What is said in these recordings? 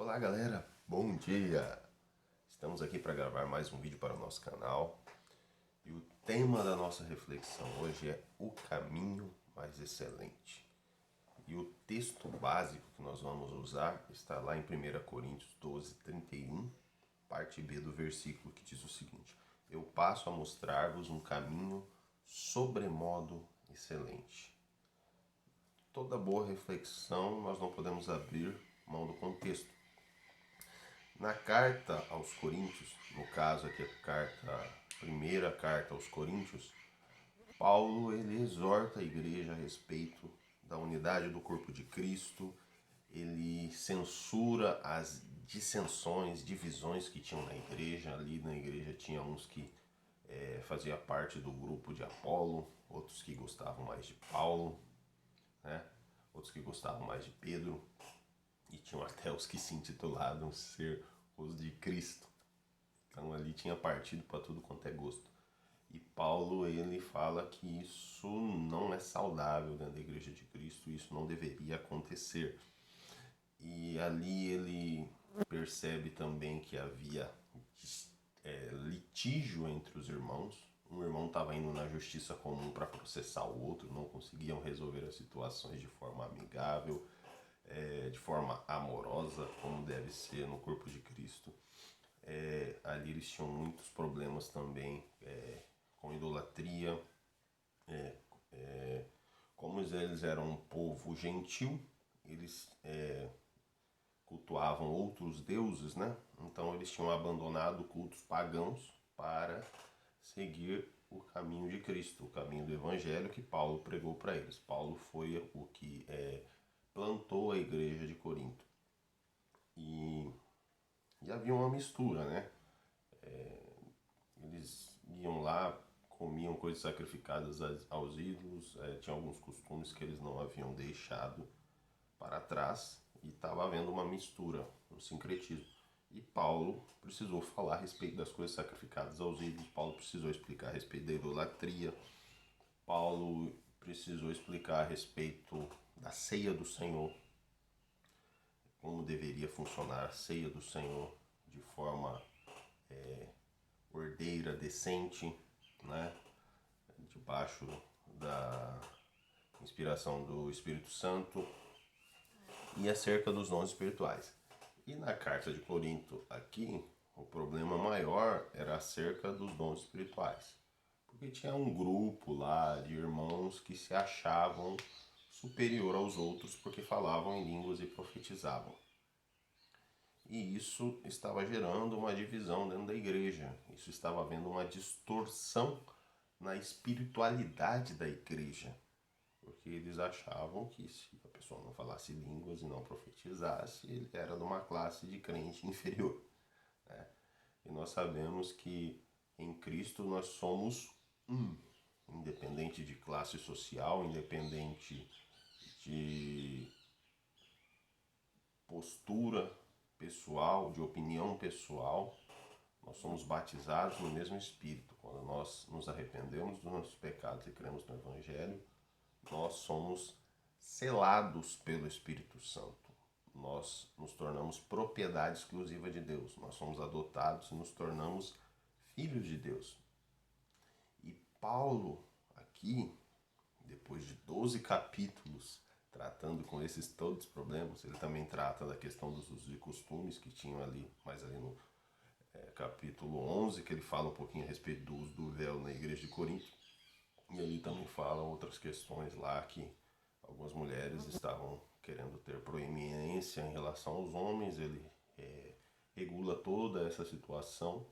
Olá galera, bom dia! Estamos aqui para gravar mais um vídeo para o nosso canal e o tema da nossa reflexão hoje é o caminho mais excelente. E o texto básico que nós vamos usar está lá em 1 Coríntios 12, 31, parte B do versículo, que diz o seguinte: Eu passo a mostrar-vos um caminho sobremodo excelente. Toda boa reflexão nós não podemos abrir mão do contexto. Na carta aos Coríntios, no caso aqui a primeira carta aos Coríntios, Paulo ele exorta a igreja a respeito da unidade do corpo de Cristo, ele censura as dissensões, divisões que tinham na igreja. Ali na igreja tinha uns que fazia parte do grupo de Apolo, outros que gostavam mais de Paulo, né? Outros que gostavam mais de Pedro, e tinham até os que se intitulavam ser os de Cristo. Então ali tinha partido para tudo quanto é gosto. E Paulo ele fala que isso não é saudável dentro da igreja de Cristo, isso não deveria acontecer. E ali ele percebe também que havia litígio entre os irmãos. Um irmão estava indo na justiça comum para processar o outro, não conseguiam resolver as situações de forma amigável, de forma amorosa, como deve ser no corpo de Cristo. Ali eles tinham muitos problemas também com idolatria. Como eles eram um povo gentil, eles cultuavam outros deuses, né? Então eles tinham abandonado cultos pagãos para seguir o caminho de Cristo, o caminho do Evangelho que Paulo pregou para eles. Paulo foi o que plantou a igreja de Corinto. E havia uma mistura, né? Eles iam lá, comiam coisas sacrificadas aos ídolos, tinha alguns costumes que eles não haviam deixado para trás e estava havendo uma mistura, um sincretismo. E Paulo precisou falar a respeito das coisas sacrificadas aos ídolos, Paulo precisou explicar a respeito da idolatria, Paulo precisou explicar a respeito da ceia do Senhor, como deveria funcionar a ceia do Senhor de forma ordeira, decente, né? Debaixo da inspiração do Espírito Santo, e acerca dos dons espirituais. E na carta de Corinto aqui, o problema maior era acerca dos dons espirituais. Porque tinha um grupo lá de irmãos que se achavam superior aos outros porque falavam em línguas e profetizavam. E isso estava gerando uma divisão dentro da igreja. Isso estava havendo uma distorção na espiritualidade da igreja. Porque eles achavam que se a pessoa não falasse línguas e não profetizasse, ele era de uma classe de crente inferior, né? E nós sabemos que em Cristo nós somos um, independente de classe social, independente de postura pessoal, de opinião pessoal, nós somos batizados no mesmo Espírito. Quando nós nos arrependemos dos nossos pecados e cremos no Evangelho, nós somos selados pelo Espírito Santo. Nós nos tornamos propriedade exclusiva de Deus. Nós somos adotados e nos tornamos filhos de Deus. E Paulo, aqui, depois de 12 capítulos tratando com esses todos os problemas, ele também trata da questão dos usos e costumes que tinham ali, mas ali no capítulo 11, que ele fala um pouquinho a respeito do uso do véu na igreja de Corinto. E ele também fala outras questões lá que algumas mulheres estavam querendo ter proeminência em relação aos homens. Ele regula toda essa situação.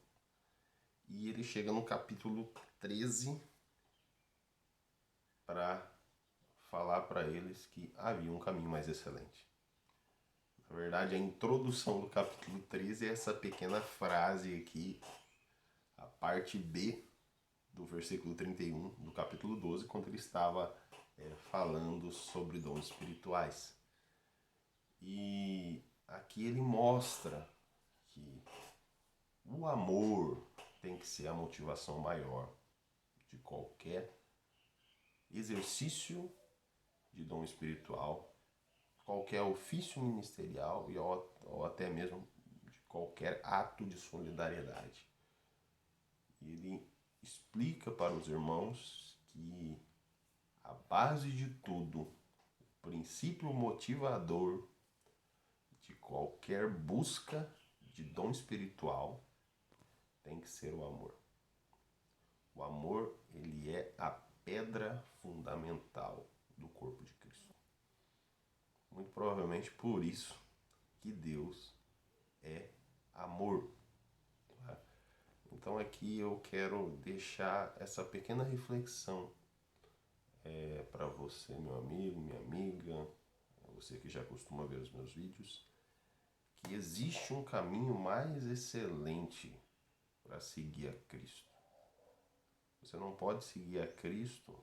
E ele chega no capítulo 13 para falar para eles que havia um caminho mais excelente. Na verdade, a introdução do capítulo 13 é essa pequena frase aqui, a parte B do versículo 31 do capítulo 12, quando ele estava falando sobre dons espirituais. E aqui ele mostra que o amor tem que ser a motivação maior de qualquer exercício de dom espiritual, qualquer ofício ministerial ou até mesmo de qualquer ato de solidariedade. Ele explica para os irmãos que a base de tudo, o princípio motivador de qualquer busca de dom espiritual tem que ser o amor. O amor, ele é a pedra fundamental do corpo de Cristo. Muito provavelmente por isso que Deus é amor. Tá? Então aqui eu quero deixar essa pequena reflexão para você, meu amigo, minha amiga, você que já costuma ver os meus vídeos, que existe um caminho mais excelente para seguir a Cristo. Você não pode seguir a Cristo,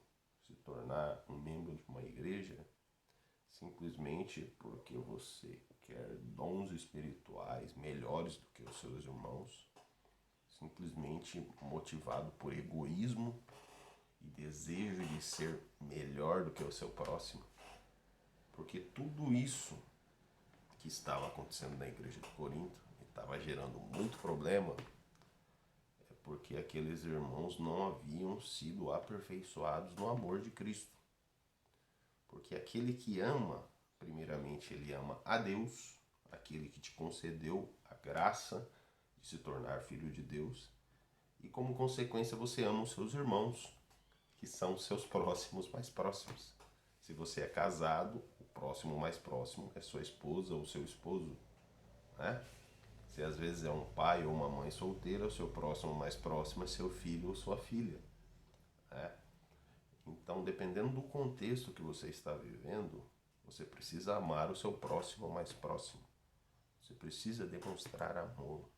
se tornar um membro de uma igreja, simplesmente porque você quer dons espirituais melhores do que os seus irmãos, simplesmente motivado por egoísmo e desejo de ser melhor do que o seu próximo. Porque tudo isso que estava acontecendo na igreja de Corinto e estava gerando muito problema, porque aqueles irmãos não haviam sido aperfeiçoados no amor de Cristo. Porque aquele que ama, primeiramente ele ama a Deus, aquele que te concedeu a graça de se tornar filho de Deus, e como consequência você ama os seus irmãos, que são os seus próximos mais próximos. Se você é casado, o próximo mais próximo é sua esposa ou seu esposo, né? Se às vezes é um pai ou uma mãe solteira, o seu próximo mais próximo é seu filho ou sua filha, né? Então, dependendo do contexto que você está vivendo, você precisa amar o seu próximo mais próximo. Você precisa demonstrar amor.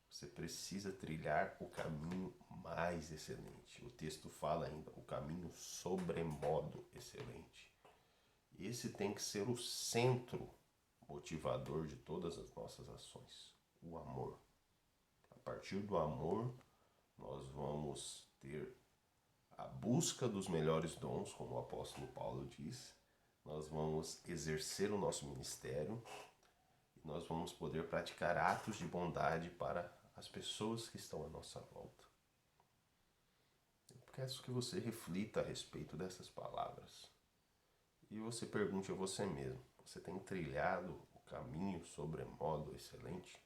Você precisa trilhar o caminho mais excelente. O texto fala ainda, o caminho sobremodo excelente. Esse tem que ser o centro motivador de todas as nossas ações. O amor. A partir do amor, nós vamos ter a busca dos melhores dons, como o apóstolo Paulo diz. Nós vamos exercer o nosso ministério e nós vamos poder praticar atos de bondade para as pessoas que estão à nossa volta. Eu peço que você reflita a respeito dessas palavras e você pergunte a você mesmo: você tem trilhado o caminho sobremodo excelente?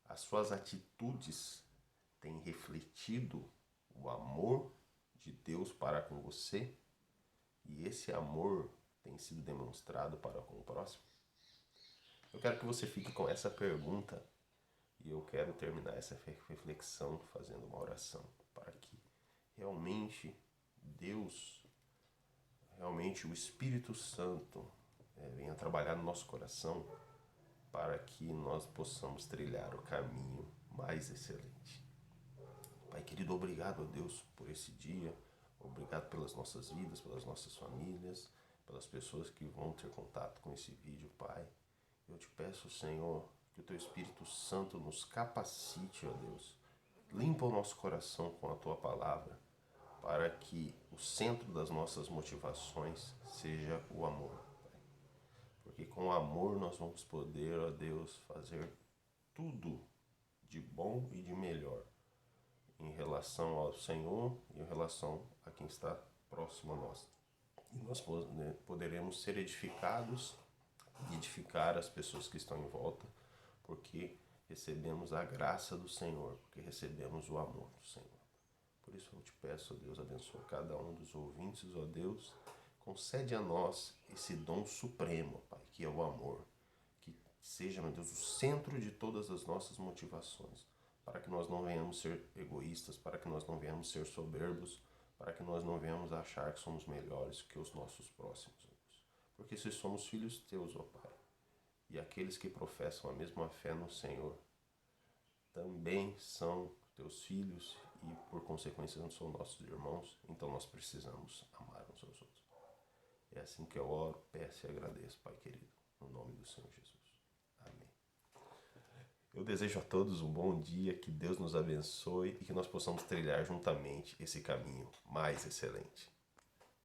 As suas atitudes têm refletido o amor de Deus para com você? E esse amor tem sido demonstrado para com o próximo? Eu quero que você fique com essa pergunta e eu quero terminar essa reflexão fazendo uma oração para que realmente Deus, realmente o Espírito Santo venha trabalhar no nosso coração para que nós possamos trilhar o caminho mais excelente. Pai querido, obrigado a Deus por esse dia, obrigado pelas nossas vidas, pelas nossas famílias, pelas pessoas que vão ter contato com esse vídeo, Pai. Eu te peço, Senhor, que o Teu Espírito Santo nos capacite, ó Deus. Limpa o nosso coração com a Tua palavra, para que o centro das nossas motivações seja o amor. Porque com o amor nós vamos poder, ó Deus, fazer tudo de bom e de melhor em relação ao Senhor e em relação a quem está próximo a nós. E nós poderemos ser edificados e edificar as pessoas que estão em volta, porque recebemos a graça do Senhor, porque recebemos o amor do Senhor. Por isso eu te peço, ó Deus, abençoa cada um dos ouvintes, ó Deus, concede a nós esse dom supremo, Pai, que é o amor, que seja, meu Deus, o centro de todas as nossas motivações, para que nós não venhamos ser egoístas, para que nós não venhamos ser soberbos, para que nós não venhamos achar que somos melhores que os nossos próximos, ó Deus. Porque se somos filhos teus, ó Pai, e aqueles que professam a mesma fé no Senhor, também são teus filhos e por consequência não são nossos irmãos, então nós precisamos amar uns aos outros. É assim que eu oro, peço e agradeço, Pai querido, no nome do Senhor Jesus. Amém. Eu desejo a todos um bom dia, que Deus nos abençoe e que nós possamos trilhar juntamente esse caminho mais excelente.